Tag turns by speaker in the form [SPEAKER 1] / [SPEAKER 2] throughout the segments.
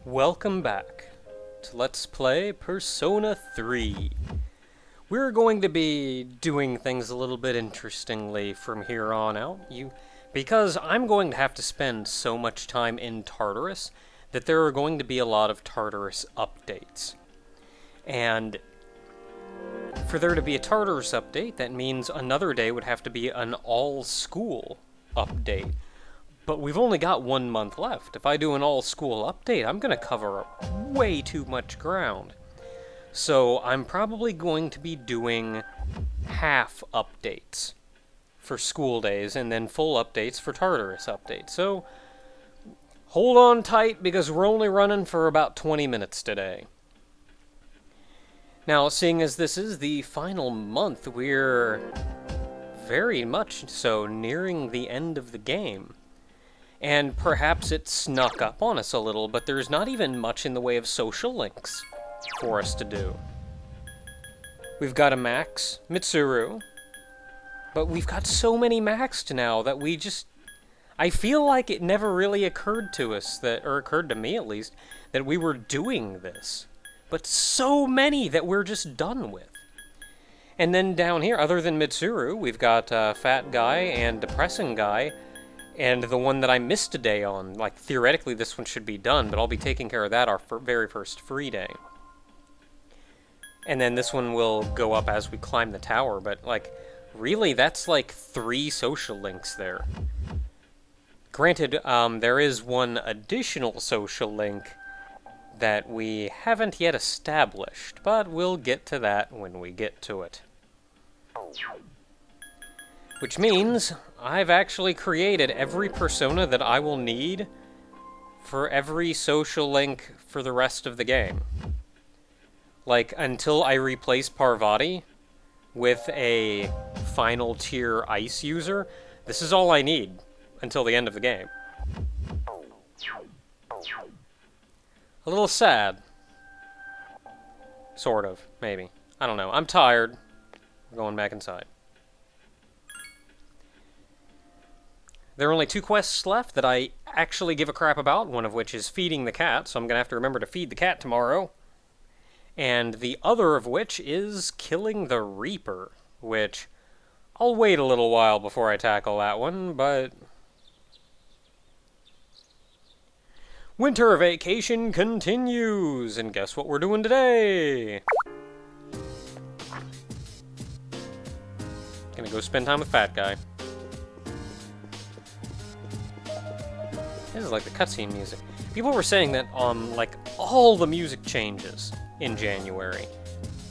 [SPEAKER 1] Welcome back to Let's Play Persona 3. We're going to be doing things a little bit interestingly from here on out. Because I'm going to have to spend so much time in Tartarus that there are going to be a lot of Tartarus updates. And for there to be a Tartarus update, that means another day would have to be an all-school update. But we've only got 1 month left. If I do an all-school update, I'm going to cover way too much ground. So I'm probably going to be doing half updates for school days, and then full updates for Tartarus updates. So hold on tight, because we're only running for about 20 minutes today. Now, seeing as this is the final month, we're very much so nearing the end of the game. And perhaps it snuck up on us a little, but there's not even much in the way of social links for us to do. We've got a max Mitsuru, but we've got so many maxed now that I feel like it never really occurred to us, or occurred to me at least, that we were doing this. But so many that we're just done with. And then down here, other than Mitsuru, we've got Fat Guy and Depressing Guy, and the one that I missed a day on. Like, theoretically this one should be done, but I'll be taking care of that our very first free day. And then this one will go up as we climb the tower, but, like, really, that's like 3 social links there. Granted, there is one additional social link that we haven't yet established, but we'll get to that when we get to it. Which means I've actually created every persona that I will need for every social link for the rest of the game. Like, until I replace Parvati with a final tier ice user, this is all I need until the end of the game. A little sad. Sort of, maybe. I don't know. I'm tired. We're going back inside. There are only 2 quests left that I actually give a crap about, one of which is feeding the cat, so I'm going to have to remember to feed the cat tomorrow. And the other of which is killing the Reaper, which I'll wait a little while before I tackle that one, but winter vacation continues, and guess what we're doing today? Gonna go spend time with Fat Guy. This is like the cutscene music. People were saying that, like, all the music changes in January.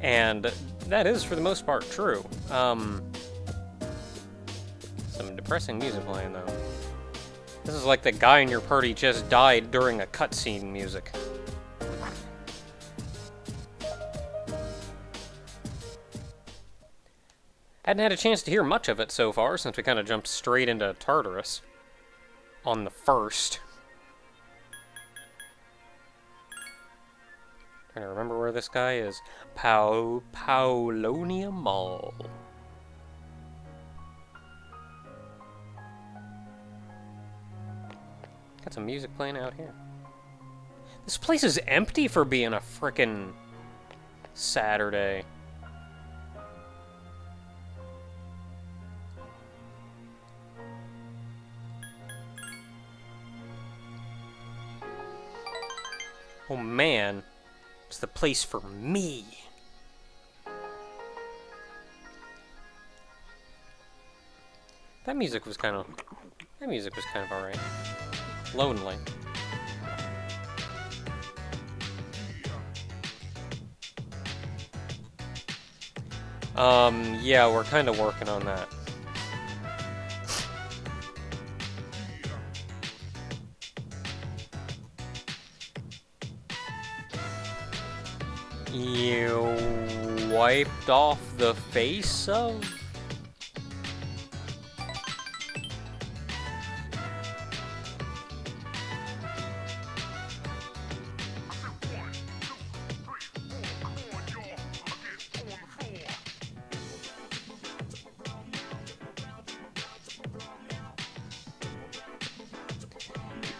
[SPEAKER 1] And that is, for the most part, true. Some depressing music playing, though. This is like the guy in your party just died during a cutscene music. Hadn't had a chance to hear much of it so far, since we kind of jumped straight into Tartarus on the first. Trying to remember where this guy is. Paulonia Mall. Got some music playing out here. This place is empty for being a frickin' Saturday. Oh man, it's the place for me. That music was kind of alright. Lonely. Yeah, we're kind of working on that. You wiped off the face of?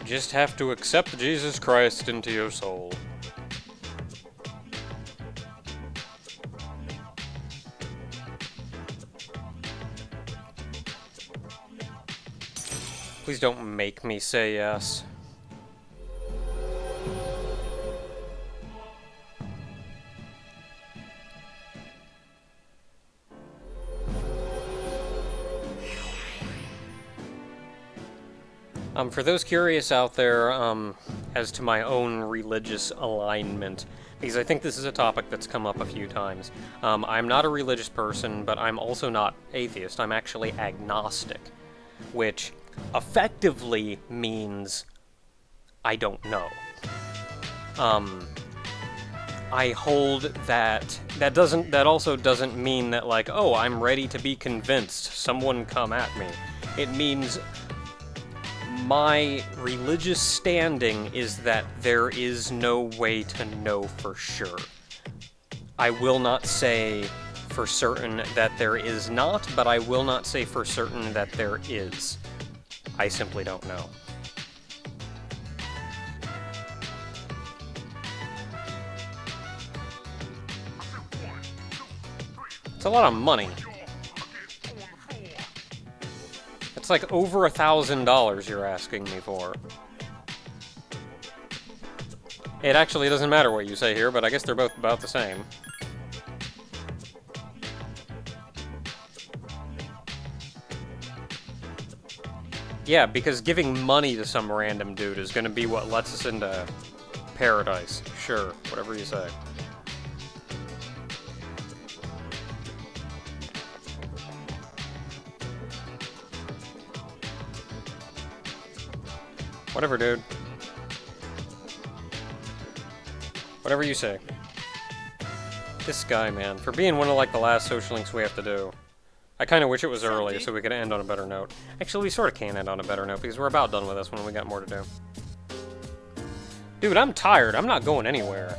[SPEAKER 1] just have to accept Jesus Christ into your soul. Please don't make me say yes. For those curious out there, as to my own religious alignment, because I think this is a topic that's come up a few times. I'm not a religious person, but I'm also not atheist. I'm actually agnostic, which effectively means I don't know. I hold that also doesn't mean that, like, oh, I'm ready to be convinced, someone come at me. It means my religious standing is that there is no way to know for sure. I will not say for certain that there is not, but I will not say for certain that there is. I simply don't know. It's a lot of money. It's like over $1,000 you're asking me for. It actually doesn't matter what you say here, but I guess they're both about the same. Yeah, because giving money to some random dude is gonna be what lets us into paradise. Sure, whatever you say. Whatever, dude. Whatever you say. This guy, man. For being one of, like, the last social links we have to do. I kind of wish it was early so we could end on a better note. Actually, we sort of can end on a better note because we're about done with this one and we got more to do. Dude, I'm tired. I'm not going anywhere.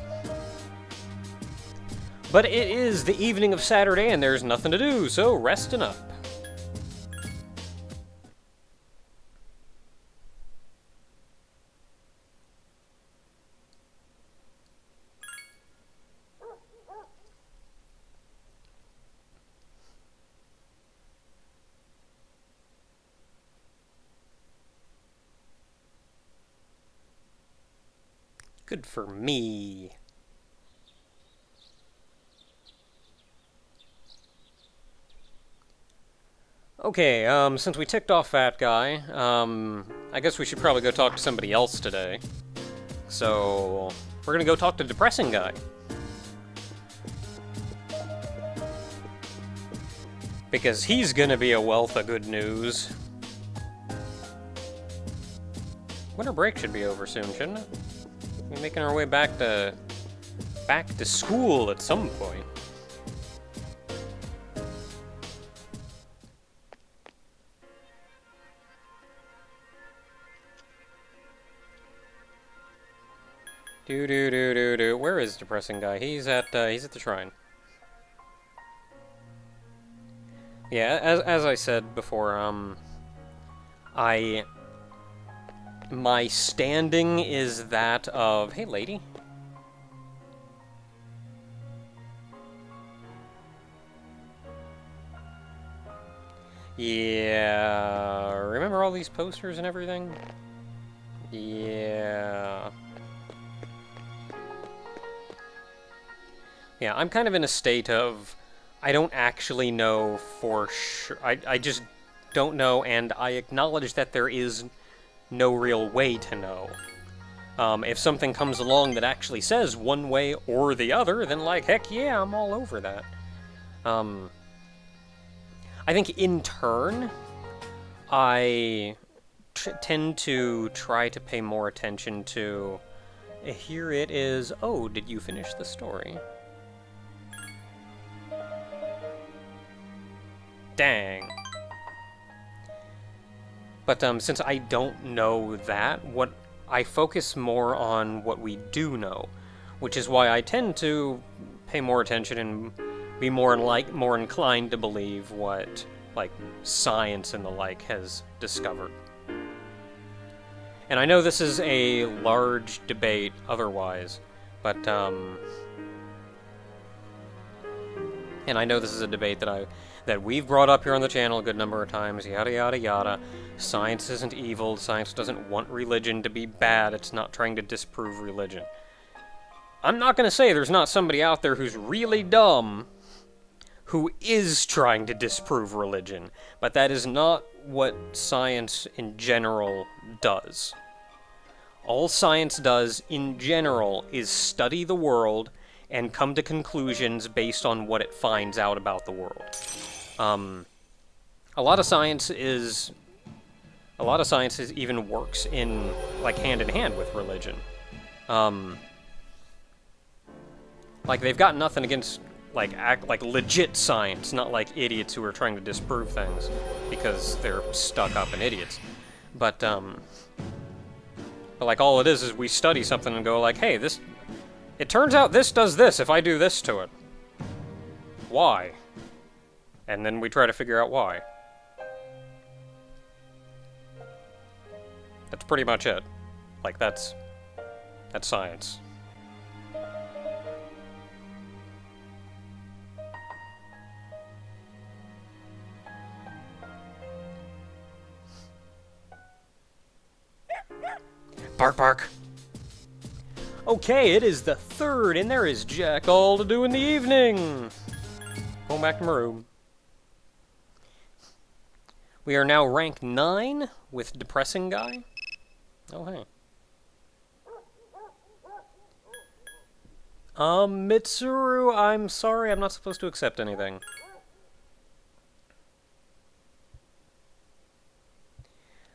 [SPEAKER 1] But it is the evening of Saturday and there's nothing to do, so resting up. Good for me. Okay, since we ticked off that guy, I guess we should probably go talk to somebody else today. So, we're gonna go talk to Depressing Guy. Because he's gonna be a wealth of good news. Winter break should be over soon, shouldn't it? We're making our way back to school at some point. Where is Depressing Guy? He's at the shrine. Yeah, as I said before, my standing is that of... Hey, lady. Yeah... Remember all these posters and everything? Yeah... Yeah, I'm kind of in a state of... I don't actually know for sure. I just don't know, and I acknowledge that there is no real way to know. If something comes along that actually says one way or the other, then, like, heck yeah, I'm all over that. I think in turn, I tend to try to pay more attention to... Here it is. Oh, did you finish the story? Dang. But since I don't know that, what I focus more on what we do know, which is why I tend to pay more attention and be more inclined to believe what, like, science and the like has discovered. And I know this is a large debate otherwise, but, and I know this is a debate that we've brought up here on the channel a good number of times, yada yada yada. Science isn't evil, science doesn't want religion to be bad, it's not trying to disprove religion. I'm not gonna say there's not somebody out there who's really dumb who is trying to disprove religion, but that is not what science in general does. All science does in general is study the world and come to conclusions based on what it finds out about the world. A lot of science even works in, like, hand in hand with religion. Like, they've got nothing against, like, legit science, not like idiots who are trying to disprove things because they're stuck up and idiots. But like, all it is we study something and go like, hey, it turns out this does this if I do this to it. Why? And then we try to figure out why. That's pretty much it. Like, that's science. Bark, bark. Okay, it is the 3rd, and there is jack all to do in the evening. Going back to my room. We are now rank 9 with Depressing Guy. Oh, hey. Mitsuru, I'm sorry, I'm not supposed to accept anything.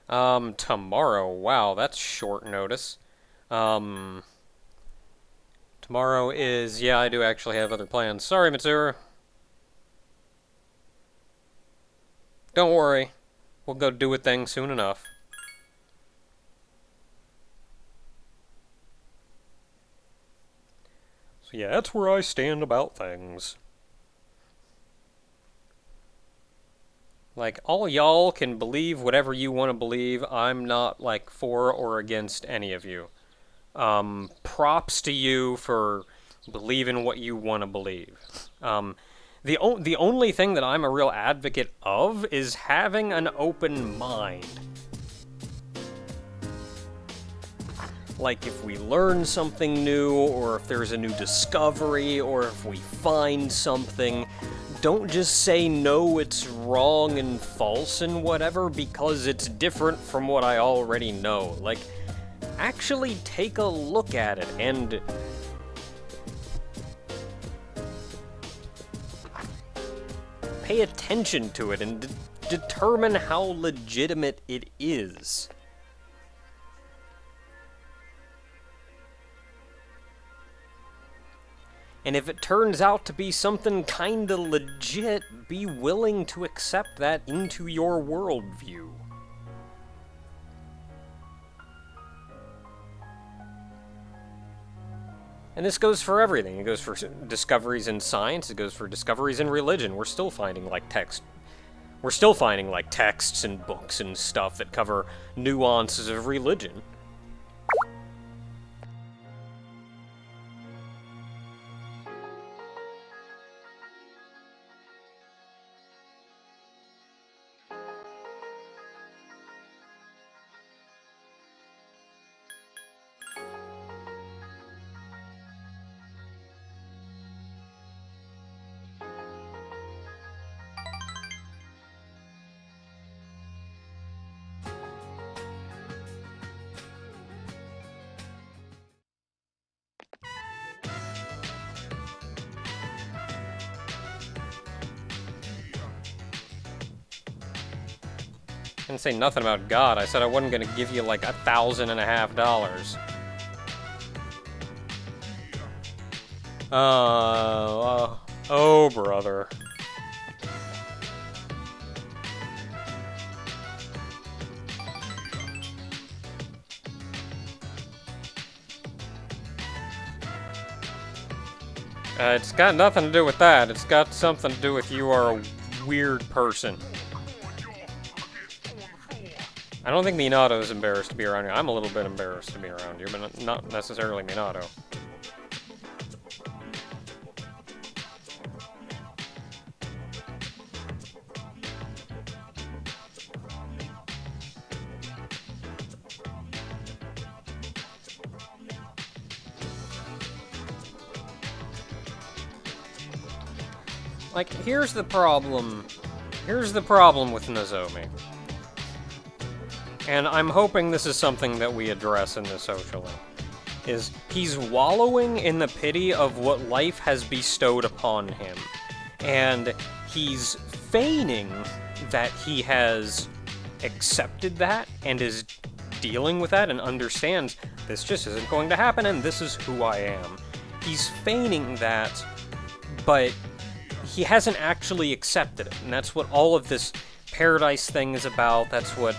[SPEAKER 1] Tomorrow, wow, that's short notice. Tomorrow is, yeah, I do actually have other plans. Sorry, Mitsuru. Don't worry, we'll go do a thing soon enough. So yeah, that's where I stand about things. Like, all y'all can believe whatever you want to believe. I'm not, like, for or against any of you. Props to you for believing what you want to believe. The only thing that I'm a real advocate of is having an open mind. Like, if we learn something new, or if there's a new discovery, or if we find something, don't just say, no, it's wrong and false and whatever, because it's different from what I already know. Like, actually take a look at it and pay attention to it and determine how legitimate it is. And if it turns out to be something kinda legit, be willing to accept that into your worldview. And this goes for everything. It goes for discoveries in science, it goes for discoveries in religion. We're still finding, like, texts and books and stuff that cover nuances of religion. I didn't say nothing about God. I said I wasn't gonna give you like $1,500. Oh, brother. It's got nothing to do with that. It's got something to do with you are a weird person. I don't think Minato's embarrassed to be around you. I'm a little bit embarrassed to be around you, but not necessarily Minato. Like, here's the problem. Here's the problem with Nozomi. And I'm hoping this is something that we address in the social link. Is he's wallowing in the pity of what life has bestowed upon him. And he's feigning that he has accepted that and is dealing with that and understands this just isn't going to happen and this is who I am. He's feigning that, but he hasn't actually accepted it, and that's what all of this paradise thing is about. That's what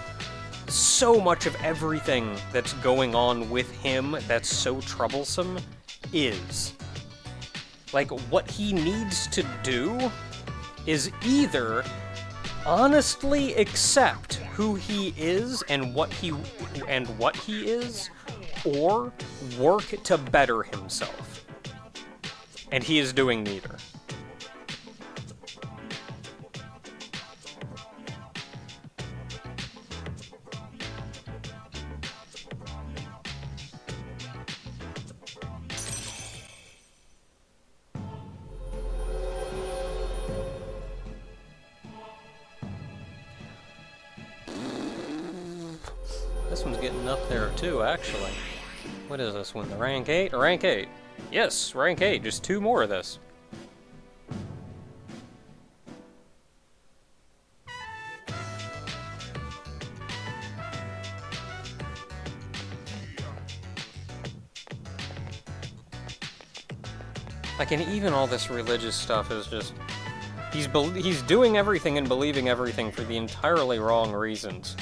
[SPEAKER 1] so much of everything that's going on with him that's so troublesome is. Like, what he needs to do is either honestly accept who he is and what he is, or work to better himself. And he is doing neither. This one's getting up there too, actually. What is this one? The rank 8? Rank 8. Yes, rank 8. Just 2 more of this. Like, and even all this religious stuff is just... He's doing everything and believing everything for the entirely wrong reasons.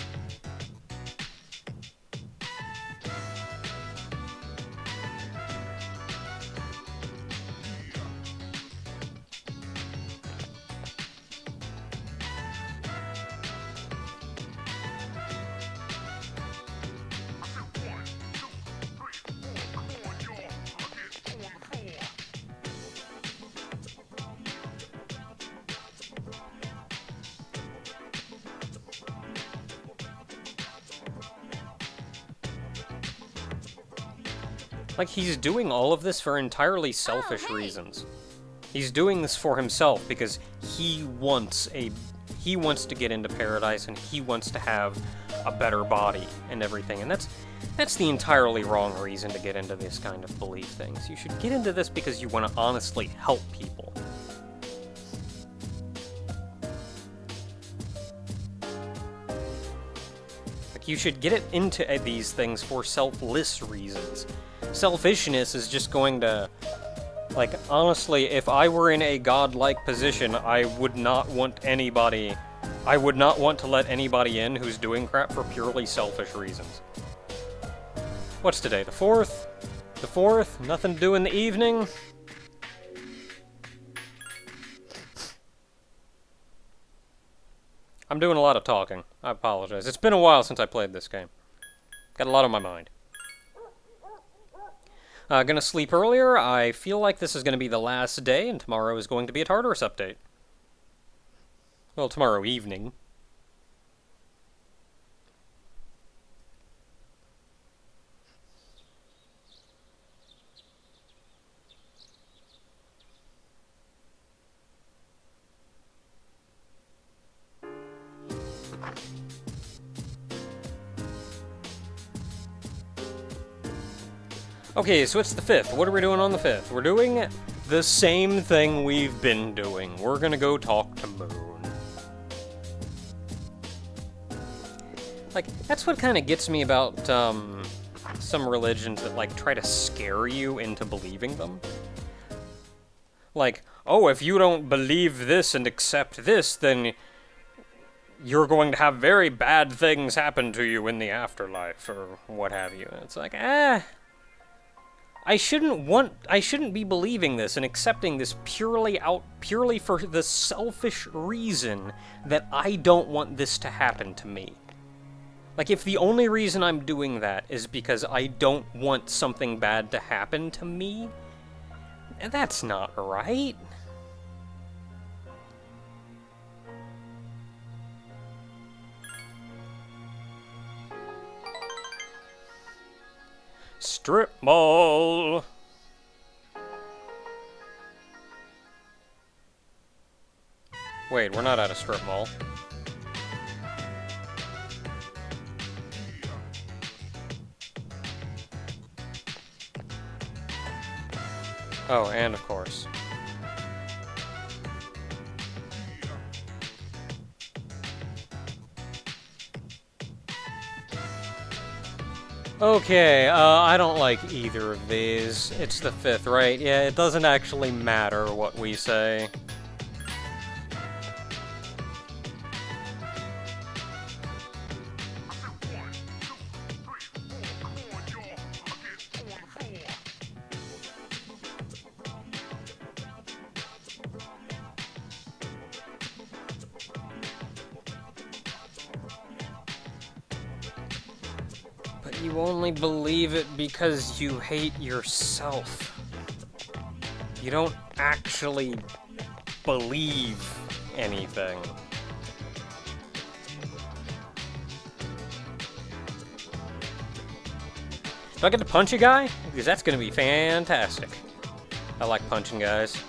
[SPEAKER 1] Like, he's doing all of this for entirely selfish reasons. He's doing this for himself because he wants to get into paradise and he wants to have a better body and everything. And that's the entirely wrong reason to get into this kind of belief things. You should get into this because you want to honestly help people. Like, you should get it into these things for selfless reasons. Selfishness is just going to... Like, honestly, if I were in a godlike position, I would not want to let anybody in who's doing crap for purely selfish reasons. What's today, the 4th? The 4th? Nothing to do in the evening? I'm doing a lot of talking. I apologize. It's been a while since I played this game. Got a lot on my mind. Gonna sleep earlier. I feel like this is gonna be the last day, and tomorrow is going to be a Tartarus update. Well, tomorrow evening. Okay, so it's the 5th. What are we doing on the 5th? We're doing the same thing we've been doing. We're gonna go talk to Moon. Like, that's what kind of gets me about, some religions that, like, try to scare you into believing them. Like, oh, if you don't believe this and accept this, then you're going to have very bad things happen to you in the afterlife, or what have you. And it's like, I shouldn't be believing this and accepting this purely for the selfish reason that I don't want this to happen to me. Like, if the only reason I'm doing that is because I don't want something bad to happen to me, that's not right. Strip mall! Wait, we're not at a strip mall. Oh, and of course. Okay, I don't like either of these. It's the 5th, right? Yeah, it doesn't actually matter what we say. You only believe it because you hate yourself. You don't actually believe anything. Do I get to punch a guy? Because that's gonna be fantastic. I like punching guys.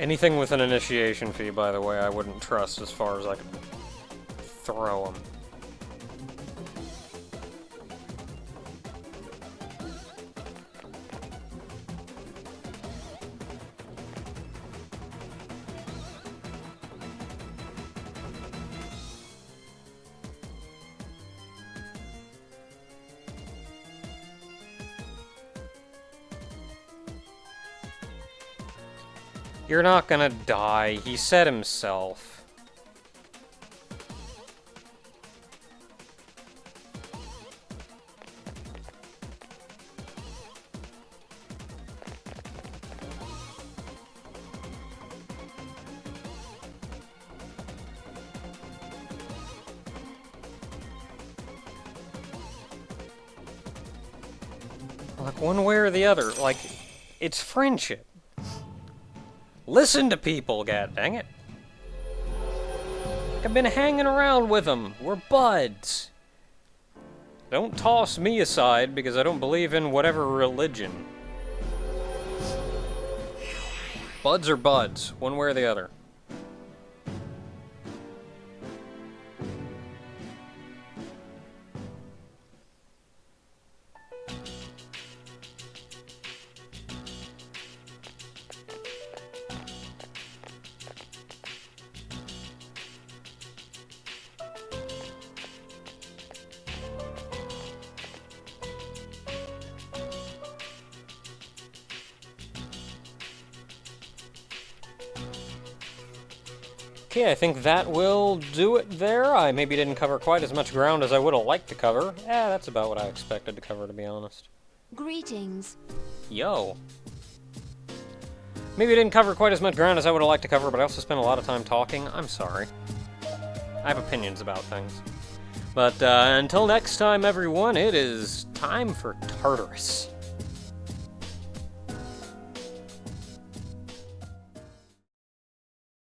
[SPEAKER 1] Anything with an initiation fee, by the way, I wouldn't trust as far as I could throw them. You're not gonna die, he said himself. Like, one way or the other, like, it's friendship. Listen to people, god dang it. I've been hanging around with them. We're buds. Don't toss me aside because I don't believe in whatever religion. Buds are buds, one way or the other. Okay, I think that will do it there. I maybe didn't cover quite as much ground as I would have liked to cover. That's about what I expected to cover, to be honest.
[SPEAKER 2] Greetings.
[SPEAKER 1] Yo. Maybe I didn't cover quite as much ground as I would have liked to cover, but I also spent a lot of time talking. I'm sorry. I have opinions about things. But until next time, everyone, it is time for Tartarus.